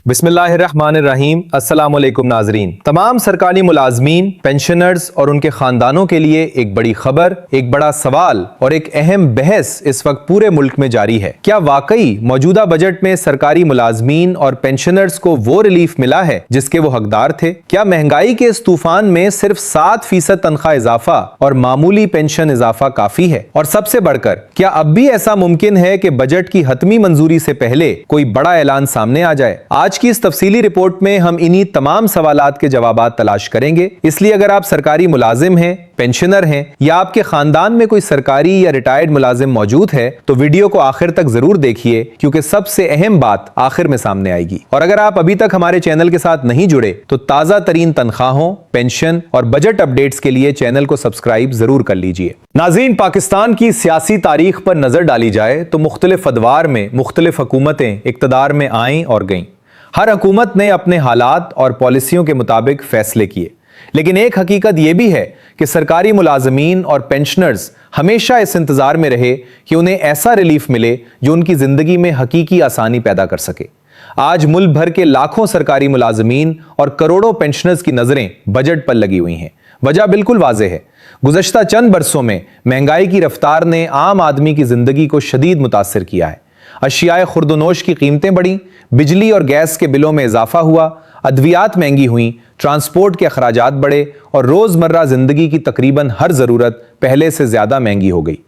बिस्मिल्लाहिर्रहमानिर्रहीम। अस्सलामुअलैकुम नाजरीन। तमाम सरकारी मुलाजमीन, पेंशनर्स और उनके खानदानों के लिए एक बड़ी खबर, एक बड़ा सवाल और एक अहम बहस इस वक्त पूरे मुल्क में जारी है। क्या वाकई मौजूदा बजट में सरकारी मुलाजमीन और पेंशनर्स को वो रिलीफ मिला है जिसके वो हकदार थे? क्या महंगाई के इस तूफान में सिर्फ 7% तनख्वाह इजाफा और मामूली पेंशन इजाफा काफी है? और सबसे बढ़कर, क्या अब भी ऐसा मुमकिन है कि बजट की हतमी मंजूरी से पहले कोई बड़ा ऐलान सामने आ जाए? आज की इस तफसीली रिपोर्ट में हम इन्हीं तमाम सवालात के जवाबात तलाश करेंगे। इसलिए अगर आप सरकारी मुलाजिम हैं, पेंशनर हैं या आपके खानदान में कोई सरकारी या रिटायर्ड मुलाजिम मौजूद है तो वीडियो को आखिर तक जरूर देखिए, क्योंकि सबसे अहम बात आखिर में सामने आएगी। और अगर आप अभी तक हमारे चैनल के साथ नहीं जुड़े तो ताजा तरीन तनख्वाहों, पेंशन और बजट अपडेट्स के लिए चैनल को सब्सक्राइब जरूर कर लीजिए। नाज़रीन, पाकिस्तान की सियासी तारीख पर नजर डाली जाए तो मुख्तलिफ अदवार में मुख्तलिफ हुकूमतें इक़्तिदार में आईं और गईं। हर हुकूमत ने अपने हालात और पॉलिसियों के मुताबिक फैसले किए, लेकिन एक हकीकत यह भी है कि सरकारी मुलाजमीन और पेंशनर्स हमेशा इस इंतजार में रहे कि उन्हें ऐसा रिलीफ मिले जो उनकी जिंदगी में हकीकी आसानी पैदा कर सके। आज मुल्क भर के लाखों सरकारी मुलाजमीन और करोड़ों पेंशनर्स की नजरें बजट पर लगी हुई हैं। वजह बिल्कुल वाज़ेह है। गुज़श्ता चंद बरसों में महंगाई की रफ्तार ने आम आदमी की जिंदगी को शदीद मुतासिर किया है। अशियाए खुर्दनोश की कीमतें बढ़ी, बिजली और गैस के बिलों में इजाफा हुआ, अद्वियात महंगी हुई, ट्रांसपोर्ट के अखराजात बढ़े और रोजमर्रा जिंदगी की तकरीबन हर जरूरत पहले से ज्यादा महंगी हो गई।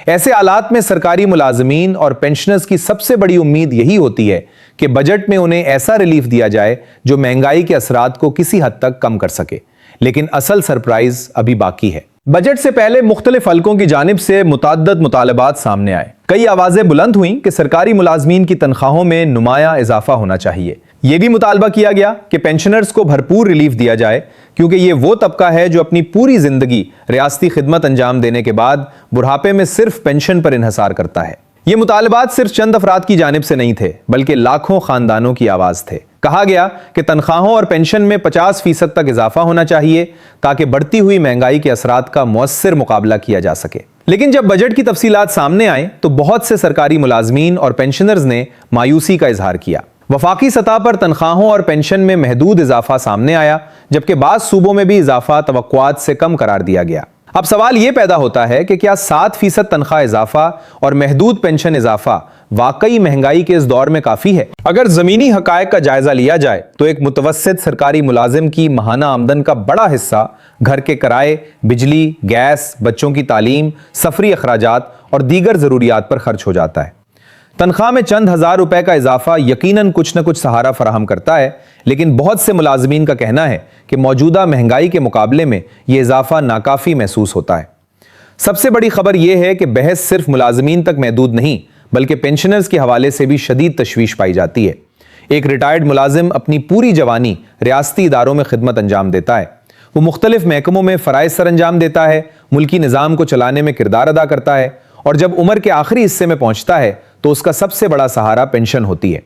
ऐसे हालात में सरकारी मुलाजमीन और पेंशनर्स की सबसे बड़ी उम्मीद यही होती है कि बजट में उन्हें ऐसा रिलीफ दिया जाए जो महंगाई के असरात को किसी हद तक कम कर सके। लेकिन असल सरप्राइज अभी बाकी है। बजट से पहले मुख्तलिफ हलकों की जानिब से मुतअद्दिद मुतालबात सामने आए। कई आवाजें बुलंद हुई कि सरकारी मुलाजमीन की तनख्वाहों में नुमाया इजाफा होना चाहिए। यह भी मुतालबा किया गया कि पेंशनर्स को भरपूर रिलीफ दिया जाए, क्योंकि यह वो तबका है जो अपनी पूरी जिंदगी रियासती खिदमत अंजाम देने के बाद बुढ़ापे में सिर्फ पेंशन पर इन्हसार करता है। ये मुतालबात सिर्फ चंद अफराद की जानिब से नहीं थे, बल्कि लाखों खानदानों की आवाज थे। कहा गया कि तनख्वाहों और पेंशन में 50% तक इजाफा होना चाहिए ताकि बढ़ती हुई महंगाई के असरात का मुअस्सिर मुकाबला किया जा सके। लेकिन जब बजट की तफसीलात सामने आए तो बहुत से सरकारी मुलाजमीन और पेंशनर्स ने मायूसी का इजहार किया। वफाकी सतह पर तनख्वाहों और पेंशन में महदूद इजाफा सामने आया, जबकि बाज़ सूबों में भी इजाफा तवक्कुआत से कम करार दिया गया। अब सवाल यह पैदा होता है कि क्या 7% तनख्वाह इजाफा और महदूद पेंशन इजाफा वाकई महंगाई के इस दौर में काफी है? अगर जमीनी हकायक का जायजा लिया जाए तो एक मुतवस्सित सरकारी मुलाजिम की माहाना आमदन का बड़ा हिस्सा घर के किराए, बिजली, गैस, बच्चों की तालीम, सफरी अखराजात और दीगर जरूरियात पर खर्च हो जाता है। तनख्वाह में चंद हजार रुपए का इजाफा यकीनन कुछ न कुछ सहारा फराहम करता है, लेकिन बहुत से मुलाजमीन का कहना है कि मौजूदा महंगाई के मुकाबले में यह इजाफा नाकाफी महसूस होता है। सबसे बड़ी खबर यह है कि बहस सिर्फ मुलाजमीन तक महदूद नहीं, बल्कि पेंशनर्स के हवाले से भी शदीद तशवीश पाई जाती है। एक रिटायर्ड मुलाजिम अपनी पूरी जवानी रियासती इदारों में खिदमत अंजाम देता है। वो मुख्तलिफ महकमों में फ़राइज़ सर अंजाम देता है, मुल्की निज़ाम को चलाने में किरदार अदा करता है, और जब उम्र के आखिरी हिस्से में पहुंचता है तो उसका सबसे बड़ा सहारा पेंशन होती है।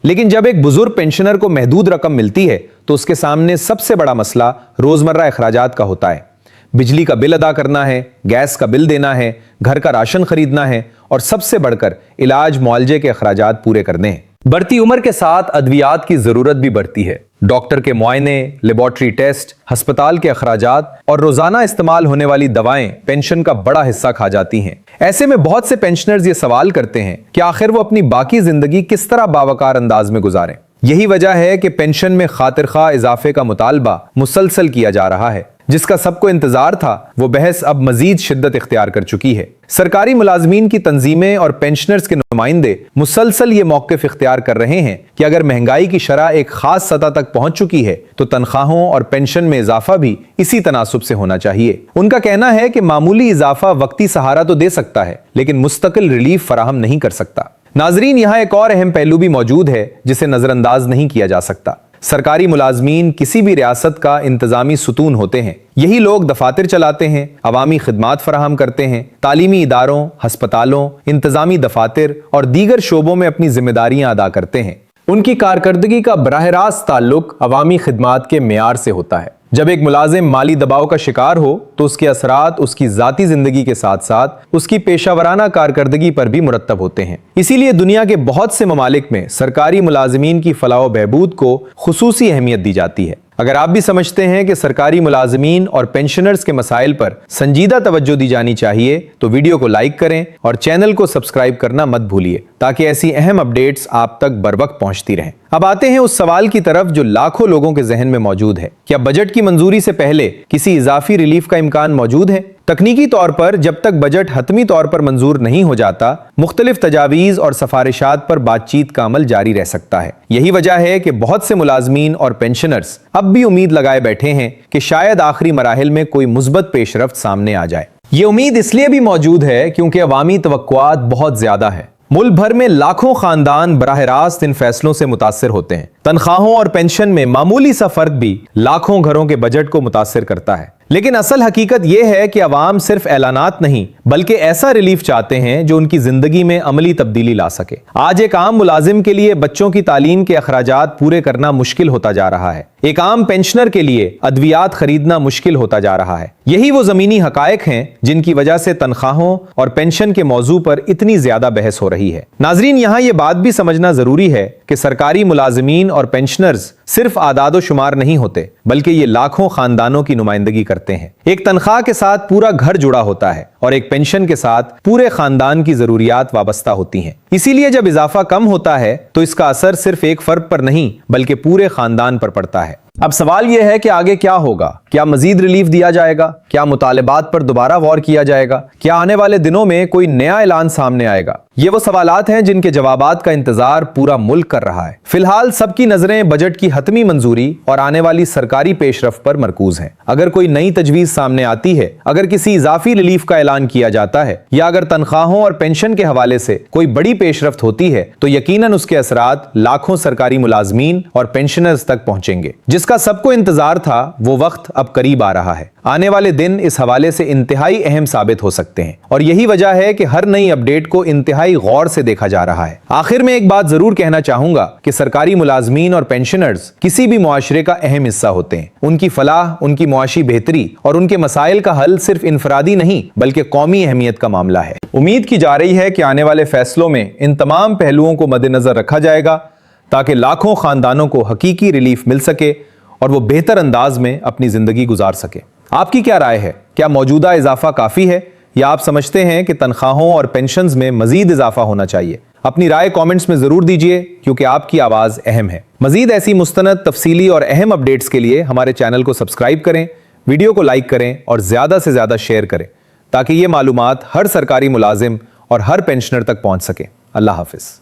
लेकिन जब एक बुजुर्ग पेंशनर को महदूद रकम मिलती है तो उसके सामने सबसे बड़ा मसला रोजमर्रा अखराजात का होता है। बिजली का बिल अदा करना है, गैस का बिल देना है, घर का राशन खरीदना है और सबसे बढ़कर इलाज मुआलजे के अखराजात पूरे करने हैं। बढ़ती उम्र के साथ अद्वियात की जरूरत भी बढ़ती है। डॉक्टर के मुआयने, लेबॉर्ट्री टेस्ट, अस्पताल के अखराजात और रोजाना इस्तेमाल होने वाली दवाएं पेंशन का बड़ा हिस्सा खा जाती हैं। ऐसे में बहुत से पेंशनर्स ये सवाल करते हैं कि आखिर वो अपनी बाकी जिंदगी किस तरह बावकार अंदाज में गुजारें। यही वजह है कि पेंशन में खातिर खा इजाफे का मुतालबा मुसलसल किया जा रहा है। जिसका सबको इंतजार था वो बहस अब मजीद शिद्दत इख्तियार कर चुकी है। सरकारी मुलाजमीन की तंजीमें और पेंशनर्स के नुमाइंदे मुसलसल ये मौक़िफ़ इख्तियार कर रहे हैं कि अगर महंगाई की शरह एक खास सतह तक पहुंच चुकी है तो तनख्वाहों और पेंशन में इजाफा भी इसी तनासुब से होना चाहिए। उनका कहना है कि मामूली इजाफा वक्ती सहारा तो दे सकता है, लेकिन मुस्तकिल रिलीफ फराहम नहीं कर सकता। नाजरीन, यहाँ एक और अहम पहलू भी मौजूद है जिसे नजरअंदाज नहीं किया जा सकता। सरकारी मुलाजमीन किसी भी रियासत का इंतजामी सुतून होते हैं। यही लोग दफातर चलाते हैं, अवामी खिदमात फराहम करते हैं, तालीमी इदारों, हस्पतालों, इंतजामी दफातर और दीगर शोबों में अपनी जिम्मेदारियां अदा करते हैं। उनकी कारकर्दगी का बराह रास्त ताल्लुक अवामी खिदमात के मेयार से होता है। जब एक मुलाजिम माली दबाव का शिकार हो तो उसके असरात उसकी जाती जिंदगी के साथ साथ उसकी पेशावराना कारकर्दगी पर भी मुरत्तब होते हैं। इसीलिए दुनिया के बहुत से ममालिक में सरकारी मुलाजिमीन की फलाह व बहबूद को खुसूसी अहमियत दी जाती है। अगर आप भी समझते हैं कि सरकारी मुलाजिमीन और पेंशनर्स के मसाइल पर संजीदा तवज्जो दी जानी चाहिए तो वीडियो को लाइक करें और चैनल को सब्सक्राइब करना मत भूलिए ताकि ऐसी अहम अपडेट्स आप तक बर वक्त पहुंचती रहें। अब आते हैं उस सवाल की तरफ जो लाखों लोगों के जहन में मौजूद है। क्या बजट की मंजूरी से पहले किसी इजाफी रिलीफ का इम्कान मौजूद है? तकनीकी तौर पर जब तक बजट हतमी तौर पर मंजूर नहीं हो जाता, मुख्तलिफ तजावीज़ और सिफारिशात पर बातचीत का अमल जारी रह सकता है। यही वजह है कि बहुत से मुलाजमीन और पेंशनर्स अब भी उम्मीद लगाए बैठे हैं कि शायद आखिरी मराहिल में कोई मुस्बत पेशरफ्त सामने आ जाए। ये उम्मीद इसलिए भी मौजूद है क्योंकि अवामी तवक्कुआत बहुत ज्यादा है। मुल्क भर में लाखों खानदान बराह रास्त इन फैसलों से मुतासिर होते हैं। तनख्वाहों और पेंशन में मामूली सा फर्क भी लाखों घरों के बजट को मुतासिर करता है। लेकिन असल हकीकत यह है कि अवाम सिर्फ ऐलानात नहीं बल्कि ऐसा रिलीफ चाहते हैं जो उनकी जिंदगी में अमली तब्दीली ला सके। आज एक आम मुलाजिम के लिए बच्चों की तालीम के अखराजात पूरे करना मुश्किल होता जा रहा है। एक आम पेंशनर के लिए अद्वियात खरीदना मुश्किल होता जा रहा है। यही वो जमीनी हकायक हैं जिनकी वजह से तनख्वाहों और पेंशन के मौजू पर इतनी ज्यादा बहस हो रही है। नाजरीन, यहाँ ये बात भी समझना जरूरी है कि सरकारी मुलाजिमीन और पेंशनर्स सिर्फ आदादो शुमार नहीं होते बल्कि ये लाखों खानदानों की नुमाइंदगी करते हैं। एक तनख्वाह के साथ पूरा घर जुड़ा होता है और एक पेंशन के साथ पूरे खानदान की जरूरियात वाबस्ता होती हैं। इसीलिए जब इजाफा कम होता है तो इसका असर सिर्फ एक फर्द पर नहीं बल्कि पूरे खानदान पर पड़ता है। अब सवाल यह है कि आगे क्या होगा? क्या मजीद रिलीफ दिया जाएगा? क्या मुतालिबात पर दोबारा गौर किया जाएगा? क्या आने वाले दिनों में कोई नया ऐलान सामने आएगा? ये वो सवालात हैं जिनके जवाबात का इंतजार पूरा मुल्क कर रहा है। फिलहाल सबकी नजरें बजट की हतमी मंजूरी और आने वाली सरकारी पेशरफ पर मरकूज हैं। अगर कोई नई तजवीज सामने आती है, अगर किसी इजाफी रिलीफ का ऐलान किया जाता है या अगर तनख्वाहों और पेंशन के हवाले से कोई बड़ी पेशरफ्त होती है तो यकीनन उसके असरात लाखों सरकारी मुलाजमीन और पेंशनर्स तक पहुंचेंगे। जिसका सबको इंतजार था वो वक्त अब करीब आ रहा है। आने वाले दिन इस हवाले से इंतहाई अहम साबित हो सकते हैं और यही वजह है कि हर नई अपडेट को इंतहाई गौर से देखा जा रहा है। आखिर में एक बात जरूर कहना चाहूंगा कि सरकारी मुलाजमीन और पेंशनर्स किसी भी मुआशरे का अहम हिस्सा होते हैं। उनकी फलाह, उनकी मुआशी बेहतरी और उनके मसाइल का हल सिर्फ इनफरादी नहीं बल्कि कौमी अहमियत का मामला है। उम्मीद की जा रही है कि आने वाले फैसलों में इन तमाम पहलुओं को मद्देनजर रखा जाएगा ताकि लाखों खानदानों को हकीकी रिलीफ मिल सके और वो बेहतर अंदाज में अपनी जिंदगी गुजार सके। आपकी क्या राय है? क्या मौजूदा इजाफा काफी है या आप समझते हैं कि तनख्वाहों और पेंशन्स में मजीद इजाफा होना चाहिए? अपनी राय कमेंट्स में जरूर दीजिए क्योंकि आपकी आवाज अहम है। मजीद ऐसी मुस्तनद, तफसीली और अहम अपडेट्स के लिए हमारे चैनल को सब्सक्राइब करें, वीडियो को लाइक करें और ज्यादा से ज्यादा शेयर करें ताकि ये मालूमात हर सरकारी मुलाजिम और हर पेंशनर तक पहुंच सके। अल्लाह हाफिज।